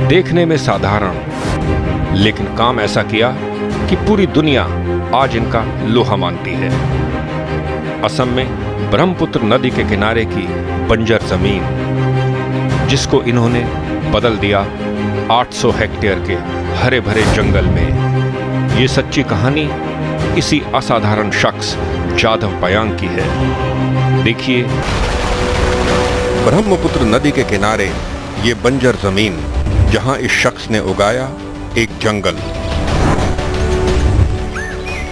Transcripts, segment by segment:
देखने में साधारण, लेकिन काम ऐसा किया कि पूरी दुनिया आज इनका लोहा मानती है। असम में ब्रह्मपुत्र नदी के किनारे की बंजर जमीन, जिसको इन्होंने बदल दिया 800 हेक्टेयर के हरे भरे जंगल में। ये सच्ची कहानी इसी असाधारण शख्स जाधव पयांग की है। देखिए। ब्रह्मपुत्र नदी के किनारे ये बंजर जमीन, जहां इस शख्स ने उगाया एक जंगल,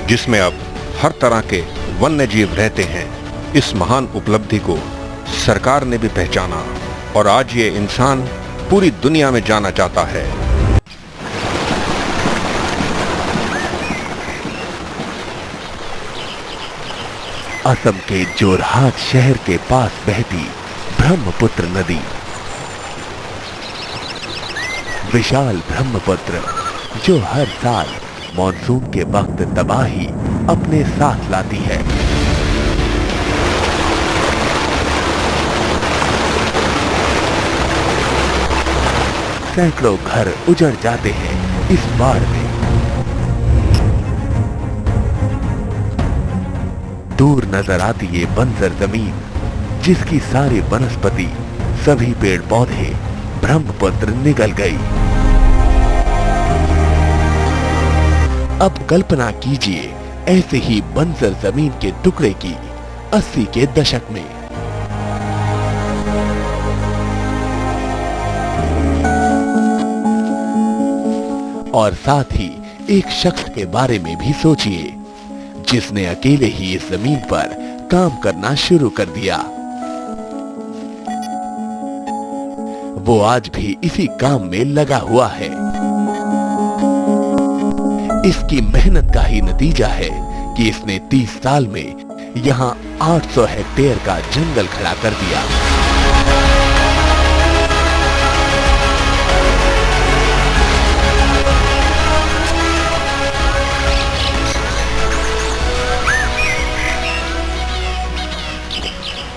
जिसमें अब हर तरह के वन्य जीव रहते हैं। इस महान उपलब्धि को सरकार ने भी पहचाना और आज ये इंसान पूरी दुनिया में जाना जाता है। असम के जोरहाट शहर के पास बहती ब्रह्मपुत्र नदी, विशाल ब्रह्मपुत्र जो हर साल मॉनसून के वक्त तबाही अपने साथ लाती है। सैकड़ों घर उजड़ जाते हैं इस बाढ़ में। दूर नजर आती ये बंजर जमीन, जिसकी सारी वनस्पति, सभी पेड़ पौधे ब्रह्मपुत्र निगल गई। अब कल्पना कीजिए ऐसे ही बंजर जमीन के टुकड़े की 80 के दशक में। और साथ ही एक शख्स के बारे में भी सोचिए, जिसने अकेले ही इस जमीन पर काम करना शुरू कर दिया। वो आज भी इसी काम में लगा हुआ है। इसकी मेहनत का ही नतीजा है कि इसने 30 साल में यहाँ 800 हेक्टेयर का जंगल खड़ा कर दिया।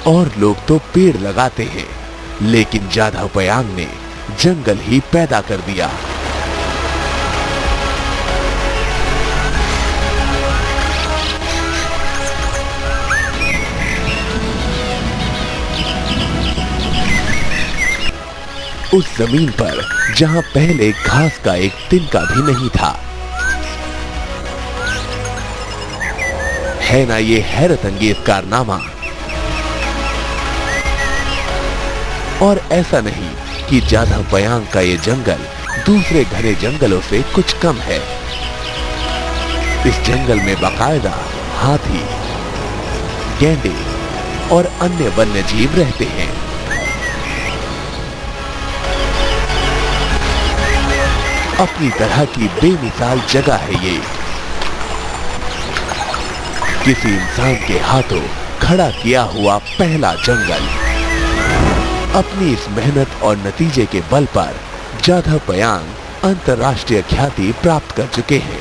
और लोग तो पेड़ लगाते हैं, लेकिन जाधव पयांग ने जंगल ही पैदा कर दिया। उस जमीन पर जहां पहले घास का एक तिनका भी नहीं था। है ना ये हैरत अंगेज कारनामा। और ऐसा नहीं कि जाधव पयांग का ये जंगल दूसरे घने जंगलों से कुछ कम है। इस जंगल में बाकायदा हाथी, गैंडे और अन्य वन्य जीव रहते हैं। अपनी तरह की बेमिसाल जगह है ये। किसी इंसान के हाथों खड़ा किया हुआ पहला जंगल। अपनी इस मेहनत और नतीजे के बल पर जाधव पयांग अंतर्राष्ट्रीय ख्याति प्राप्त कर चुके हैं।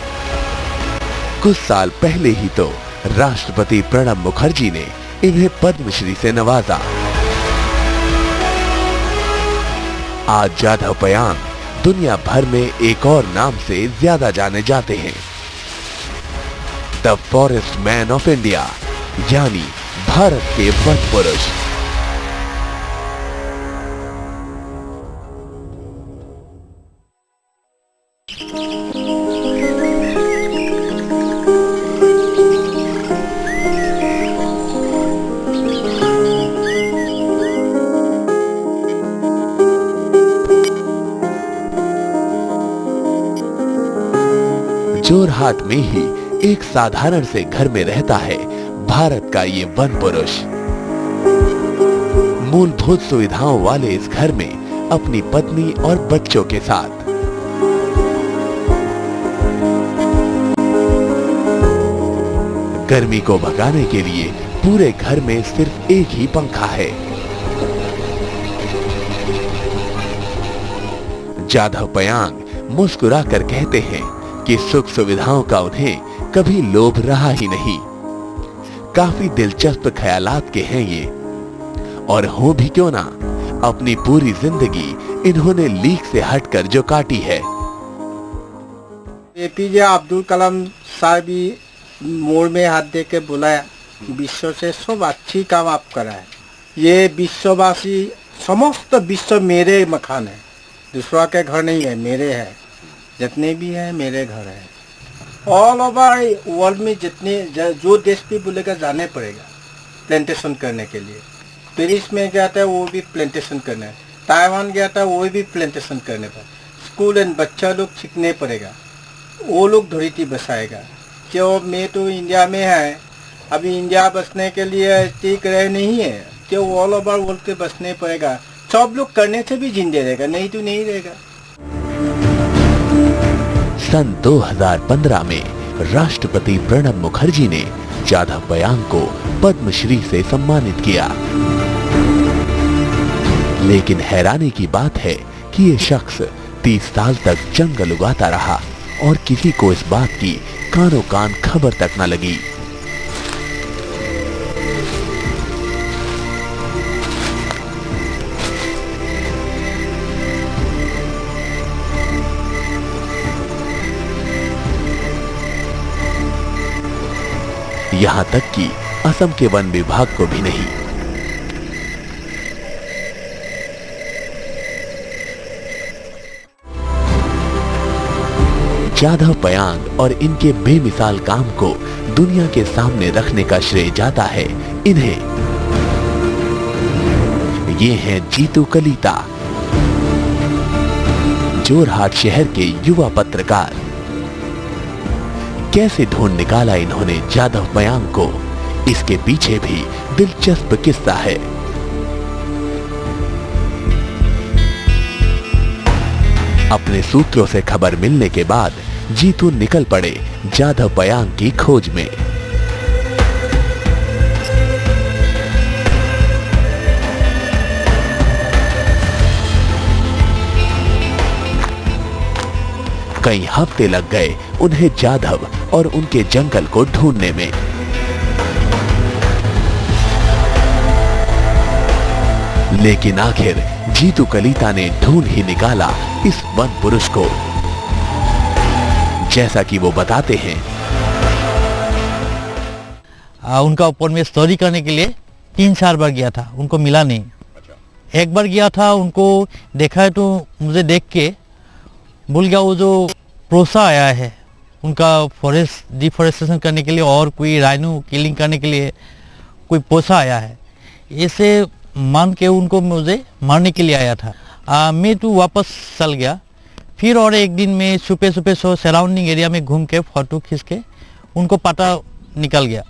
कुछ साल पहले ही तो राष्ट्रपति प्रणब मुखर्जी ने इन्हें पद्मश्री से नवाजा। आज जाधव पयांग दुनिया भर में एक और नाम से ज्यादा जाने जाते हैं, the forest man of India, यानी भारत के वन पुरुष। जोरहाट में ही एक साधारण से घर में रहता है भारत का ये वन पुरुष। मूलभूत सुविधाओं वाले इस घर में अपनी पत्नी और बच्चों के साथ। गर्मी को भगाने के लिए पूरे घर में सिर्फ एक ही पंखा है। जाधव पयांग मुस्कुराकर कहते हैं कि सुख सुविधाओं का उन्हें कभी लोभ रहा ही नहीं। काफी दिलचस्प ख्यालात के हैं ये, और हो भी क्यों ना, अपनी पूरी जिंदगी इन्होंने लीक से हटकर जो काटी है। एपीजे अब्दुल कलाम साहब भी मोड़ में हाथ दे के बुलाया, विश्व से सब अच्छी काम आप करा है। ये विश्ववासी समस्त विश्व मेरे मकान है, दूसरा के घर नहीं है, मेरे है। जितने भी हैं मेरे घर है। ऑल ओवर वर्ल्ड में जितने जो देश भी बोलेगा जाने पड़ेगा प्लांटेशन करने के लिए। पेरिस में गया था वो भी प्लांटेशन करने, ताइवान गया था वो भी प्लांटेशन करने पर। स्कूल एंड बच्चा लोग सीखने पड़ेगा, वो लोग धरती बसाएगा। जो मैं तो इंडिया में है, अभी इंडिया बसने के लिए ठीक रहे नहीं है, जो ऑल ओवर वर्ल्ड के बसने पड़ेगा। सब लोग करने से भी जिंदे रहेगा, नहीं तो नहीं रहेगा। सन 2015 में राष्ट्रपति प्रणब मुखर्जी ने जाधव पयांग को पद्मश्री से सम्मानित किया। लेकिन हैरानी की बात है कि ये शख्स 30 साल तक जंगल उगाता रहा और किसी को इस बात की कानों कान खबर तक न लगी। यहां तक कि असम के वन विभाग को भी नहीं। जाधव पयांग और इनके बेमिसाल काम को दुनिया के सामने रखने का श्रेय जाता है इन्हें। ये हैं जीतू कलीता, जोरहाट शहर के युवा पत्रकार। कैसे ढूंढ निकाला इन्होंने जाधव पयांग को, इसके पीछे भी दिलचस्प किस्सा है। अपने सूत्रों से खबर मिलने के बाद जीतू निकल पड़े जाधव पयांग की खोज में। कई हफ्ते लग गए उन्हें जाधव और उनके जंगल को ढूंढने में। लेकिन आखिर जीतू कलीता ने ढूंढ ही निकाला इस वन पुरुष को। जैसा कि वो बताते हैं, उनका ऊपर में स्टोरी करने के लिए 3-4 बार गया था, उनको मिला नहीं। एक बार गया था, उनको देखा है तो मुझे देख के भूल गया। वो जो प्रोसा आया है उनका फॉरेस्ट डिफॉरेस्टेशन करने के लिए और कोई राइनो किलिंग करने के लिए कोई पोसा आया है, ऐसे मान के उनको मुझे मारने के लिए आया था। मैं तो वापस चल गया। फिर और एक दिन में छुपे छुपे सराउंडिंग एरिया में घूम के फोटो खींच के उनको पता निकल गया।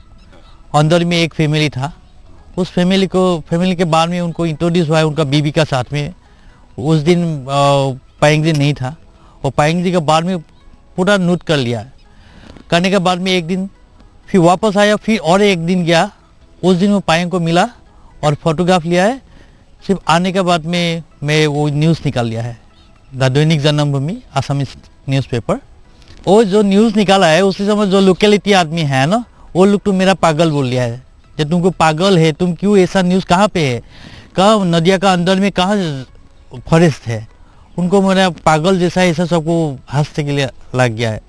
अंदर में एक फैमिली था, उस फैमिली के बाद में उनको इंट्रोड्यूस हुआ है उनका बीबी का साथ में। उस दिन पायंग जी नहीं था, और पायंग जी के बाद में पूरा नोट कर लिया। करने के बाद में एक दिन फिर वापस आया, फिर और एक दिन गया। उस दिन वो पायंग को मिला और फोटोग्राफ लिया है। सिर्फ आने के बाद में मैं वो न्यूज़ निकाल लिया है, the Dainik Janmabhoomi Assamese newspaper. वो जो न्यूज़ निकाला है उसी समय जो लोकेलिटी आदमी है ना, वो लोग तो मेरा पागल बोल लिया है। जब तुमको पागल है, तुम क्यों ऐसा न्यूज़ कहाँ पे है, कहाँ नदिया का अंदर में कहाँ फॉरेस्ट है। उनको मेरा पागल जैसा ऐसा सबको हंसने के लिए लग गया है।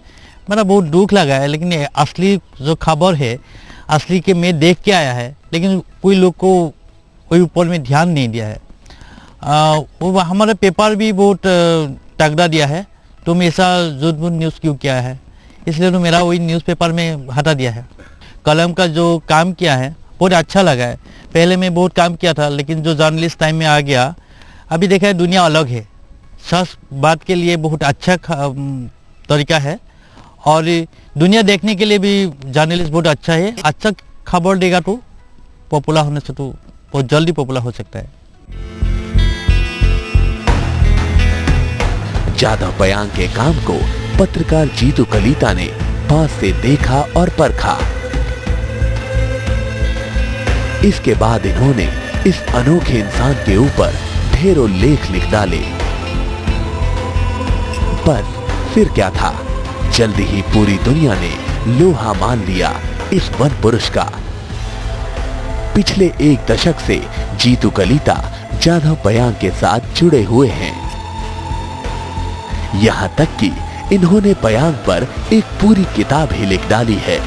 मेरा बहुत दुख लगा है। लेकिन असली जो खबर है, असली के मैं देख के आया है, लेकिन कोई लोग को कोई ऊपर में ध्यान नहीं दिया है। वो हमारा पेपर भी बहुत तगड़ा दिया है, तुम ऐसा झूठ-मूठ न्यूज़ क्यों किया है, इसलिए तो मेरा वही न्यूज़पेपर में हटा दिया है। कलम का जो काम किया है बहुत अच्छा लगा है। पहले मैं बहुत काम किया था, लेकिन जो जर्नलिस्ट टाइम में आ गया, अभी देखा है दुनिया अलग है। सच बात के लिए बहुत अच्छा तरीका है, और दुनिया देखने के लिए भी जर्नलिस्ट बहुत अच्छा है। अच्छा खबर देगा तो पॉपुलर होने से तो बहुत जल्दी पॉपुलर हो सकता है। जाधव पयांग के काम को पत्रकार जीतू कलीता ने पास से देखा और परखा। इसके बाद इन्होंने इस अनोखे इंसान के ऊपर ढेरों लेख लिख डाले। बस फिर क्या था, जल्दी ही पूरी दुनिया ने लोहा मान लिया इस वन पुरुष का। पिछले 1 दशक से जीतू कलीता जाधव पयांग के साथ जुड़े हुए हैं। यहाँ तक कि इन्होंने पयांग पर एक पूरी किताब ही लिख डाली है,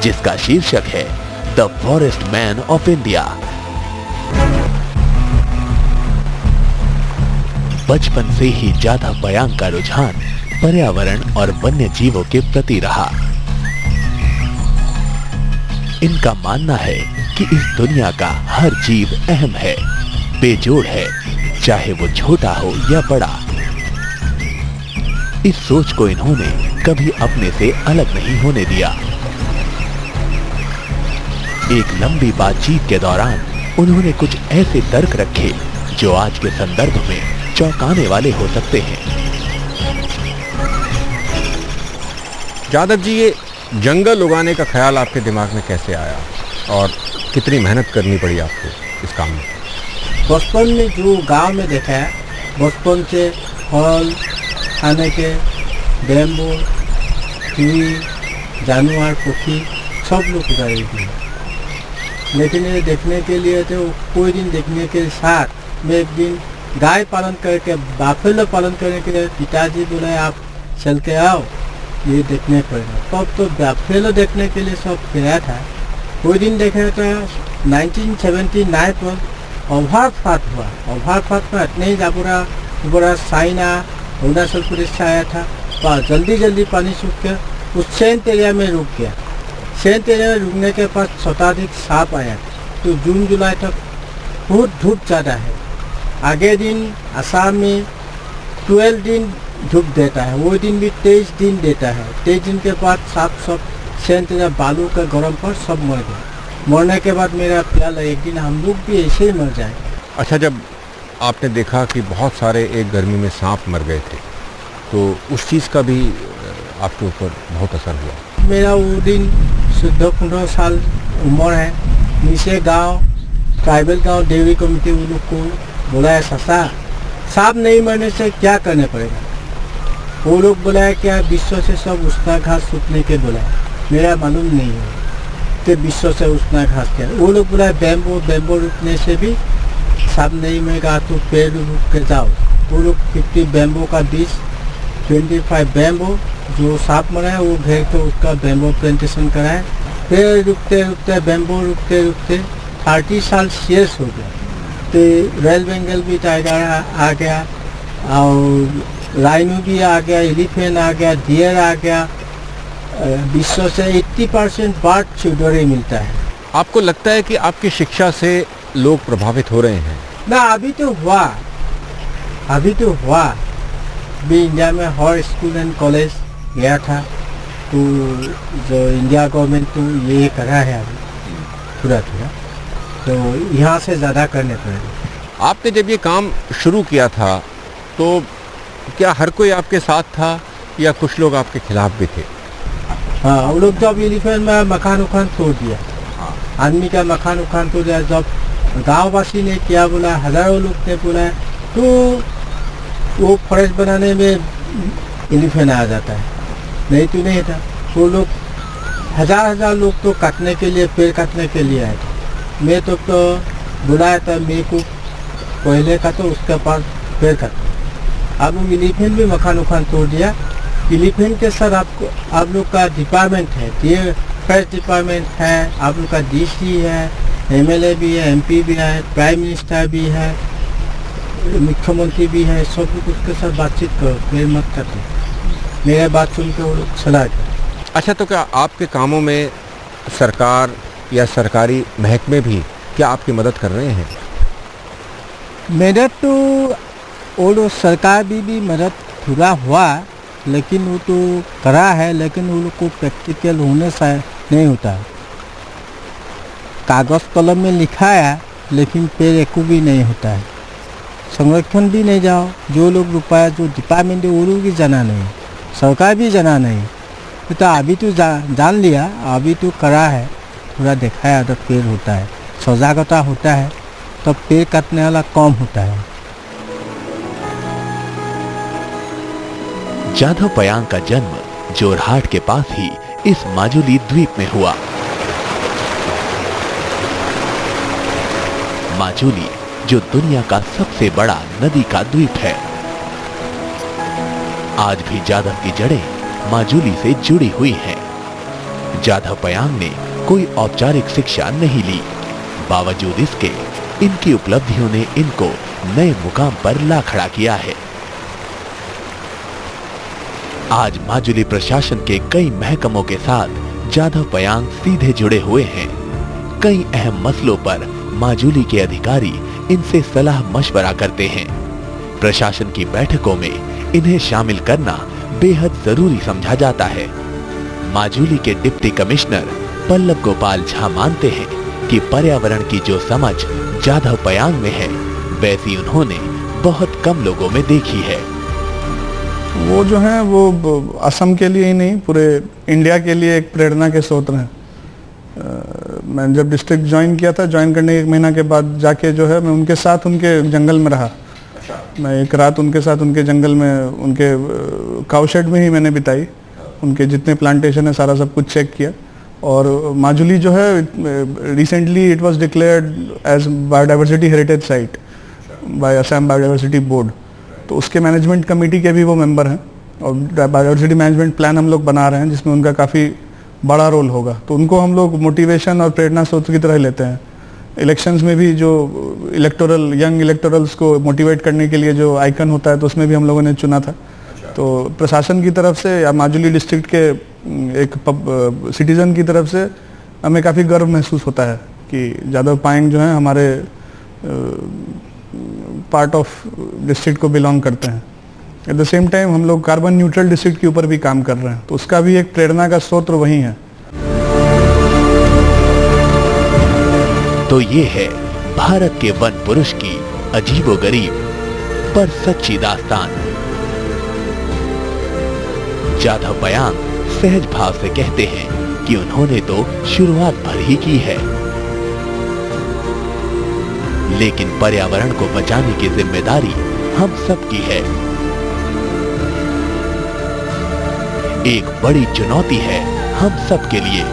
जिसका शीर्षक है the forest man of India. बचपन से ही जाधा पयांग का रुझान पर्यावरण और वन्य जीवों के प्रति रहा। इनका मानना है कि इस दुनिया का हर जीव अहम है, बेजोड़ है, चाहे वो छोटा हो या बड़ा। इस सोच को इन्होंने कभी अपने से अलग नहीं होने दिया। एक लंबी बातचीत के दौरान उन्होंने कुछ ऐसे तर्क रखे जो आज के संदर्भ में चौंकाने वाले हो सकते हैं। जादव जी, ये जंगल उगाने का ख्याल आपके दिमाग में कैसे आया और कितनी मेहनत करनी पड़ी आपको इस काम में? बचपन में जो गांव में देखा है, बचपन से फल खाने के, बैम्बू, ट्री, जानवर, पक्षी सब लोग उगाए थे। लेकिन ये देखने के लिए तो कोई दिन देखने के साथ में एक दिन गाय पालन करके, बाफेलो पालन करने के लिए पिताजी बोले आप चल के आओ, ये देखने पड़ेगा। तब तो बाफेलो देखने के लिए सब गया था। कोई दिन देखा था 1979 पर ओवरफ्लाट हुआ। ओवरफ्लाट में इतने ही बड़ा चाइना, अरुणाचल प्रदेश से आया था, और जल्दी पानी सूख के उस सेंट एरिया में रुक गया। सेंट एरिया में रुकने के बाद शताधिक सांप आया। तो जून जुलाई तक बहुत धूप ज़्यादा है। आगे दिन असम में 12 दिन धूप देता है, वो दिन भी 23 दिन देता है। 23 दिन के बाद सांप सब सेंट एरिया बालू का गर्म पर सब मर गया। मरने के बाद मेरा ख्याल है एक दिन हम लोग भी ऐसे ही मर जाए। अच्छा, जब आपने देखा कि बहुत सारे एक गर्मी में सांप मर गए थे, तो उस चीज़ का भी आपके ऊपर बहुत असर हुआ? मेरा वो दिन 14-15 साल उम्र है। नीचे गांव, ट्राइबल गांव, डेयरी कमेटी वो लोग को बुलाया, ससा सांप नहीं मरने से क्या करने पड़ेगा। वो लोग बुलाया क्या, विश्व से सब उष्णा घास सूखने के बुलाया। मेरा मालूम नहीं है कि विश्व से उष्णा घास क्या। वो लोग बुलाया बैम्बू रुकने से भी सांप नहीं मरेगा, तो पेड़ रुक के जाओ। वो लोग 50 बैम्बू का बीज, 25 बैम्बू जो सांप मरा है वो घेर के उसका बैम्बू प्लांटेशन कराए। फिर रुकते बैम्बू रुकते 30 साल शेष हो गया। तो रॉयल बंगाल भी टाइगर आ गया, और राइनो भी आ गया, एलिफेंट आ गया, डियर आ गया। विश्व से 80% बर्ड फ्यूडरी मिलता है। आपको लगता है कि आपकी शिक्षा से लोग प्रभावित हो रहे हैं? ना, अभी तो हुआ। भी इंडिया में हर स्कूल एंड कॉलेज गया था, तो जो इंडिया गवर्नमेंट तो ये करा है अभी पूरा, तो यहाँ से ज़्यादा करने पड़ेगा। आपने जब ये काम शुरू किया था तो क्या हर कोई आपके साथ था या कुछ लोग आपके खिलाफ भी थे? हाँ, वो लोग जब एलिफेंट में मकान उखान तोड़ दिया, आदमी का मकान उखान तोड़ दिया, जब गांववासी ने क्या बोला, हजारों लोग ने बोला, तो वो फॉरेस्ट बनाने में एलिफेंट आ जाता है, नहीं तो नहीं था। वो लोग हजार लोग तो काटने के लिए, पेड़ काटने के लिए आए थे। मैं तो बुलाया था, मेरे को पहले का तो उसके पास पेड़ काटा। अब वो एलिफेंट भी मकान उखान तोड़ दिया। एलिफेंट के साथ आप लोग का डिपार्टमेंट है, ये फॉरेस्ट डिपार्टमेंट है, आप लोग का डीसी है, एमएलए भी है, एमपी भी है, प्राइम मिनिस्टर भी है, मुख्यमंत्री भी है। सब लोग उसके साथ बातचीत करो, पेड़ मत काटो। मेरे बात सुन के वो लोग चला गया। अच्छा, तो क्या आपके कामों में सरकार या सरकारी महकमे भी क्या आपकी मदद कर रहे हैं? मदद तो वो लोग सरकार भी मदद पूरा हुआ, लेकिन वो तो करा है, लेकिन वो लोग को प्रैक्टिकल होने से नहीं होता। कागज़ कलम में लिखा है, लेकिन पेड़ एक भी नहीं होता है। संरक्षण भी नहीं जाओ, जो लोग रुपया जो डिपार्टमेंट है वो लोग भी जाना नहीं, सरकार भी जाना नहीं। तो अभी तो जान लिया, अभी तो करा है, पूरा देखा है, तो पेड़ होता है, सजागता होता है, तो पेड़ काटने वाला कम होता है। जाधव पयांग का जन्म जोरहाट के पास ही इस माजुली द्वीप में हुआ। माजुली जो दुनिया का सबसे बड़ा नदी का द्वीप है। आज भी जाधव की जड़ें माजुली से जुड़ी हुई हैं। जाधव पयांग ने कोई औपचारिक शिक्षा नहीं ली, बावजूद इसके इनकी उपलब्धियों ने इनको नए मुकाम पर ला खड़ा किया है। आज माजुली प्रशासन के कई महकमों के साथ जाधव पयांग सीधे जुड़े हुए हैं। कई अहम मसलों पर माजुली के अधिकारी इनसे सलाह मशवरा करते हैं। प्रशासन की बैठकों में इन्हें शामिल करना बेहद जरूरी समझा जाता है। माजुली के डिप्टी कमिश्नर पल्लव गोपाल झा मानते हैं कि पर्यावरण की जो समझ जाधव पयांग में है, वैसी उन्होंने बहुत कम लोगों में देखी है। वो जो है वो असम के लिए ही नहीं, पूरे इंडिया के लिए एक प्रेरणा के स्रोत हैं। मैं जब डिस्ट्रिक्ट ज्वाइन किया था, ज्वाइन करने के 1 महीना के बाद जाके जो है मैं उनके साथ उनके जंगल में रहा। मैं एक रात उनके साथ उनके जंगल में, उनके काउ शेड में ही मैंने बिताई। उनके जितने प्लांटेशन है सारा सब कुछ चेक किया। और माजुली जो है recently it was declared as biodiversity heritage site by Assam biodiversity board. तो उसके मैनेजमेंट कमेटी के भी वो मेंबर हैं और बायोडाइवर्सिटी मैनेजमेंट प्लान हम लोग बना रहे हैं, जिसमें उनका काफ़ी बड़ा रोल होगा। तो उनको हम लोग मोटिवेशन और प्रेरणा स्रोत की तरह लेते हैं। इलेक्शंस में भी जो यंग इलेक्टोरल्स को मोटिवेट करने के लिए जो आइकन होता है, तो उसमें भी हम लोगों ने चुना था। तो प्रशासन की तरफ से या माजुली डिस्ट्रिक्ट के एक सिटीजन की तरफ से हमें काफ़ी गर्व महसूस होता है कि जाधव पायंग जो है हमारे पार्ट ऑफ डिस्ट्रिक्ट को बिलोंग करते हैं। एट द सेम टाइम हम लोग कार्बन न्यूट्रल डिस्ट्रिक्ट के ऊपर भी काम कर रहे हैं, तो उसका भी एक प्रेरणा का स्रोत वही है। तो ये है भारत के वन पुरुष की अजीबोगरीब पर सच्ची दास्तान। जाधव पयांग सहज भाव से कहते हैं कि उन्होंने तो शुरुआत भर ही की है, लेकिन पर्यावरण को बचाने की जिम्मेदारी हम सब की है। एक बड़ी चुनौती है हम सब के लिए।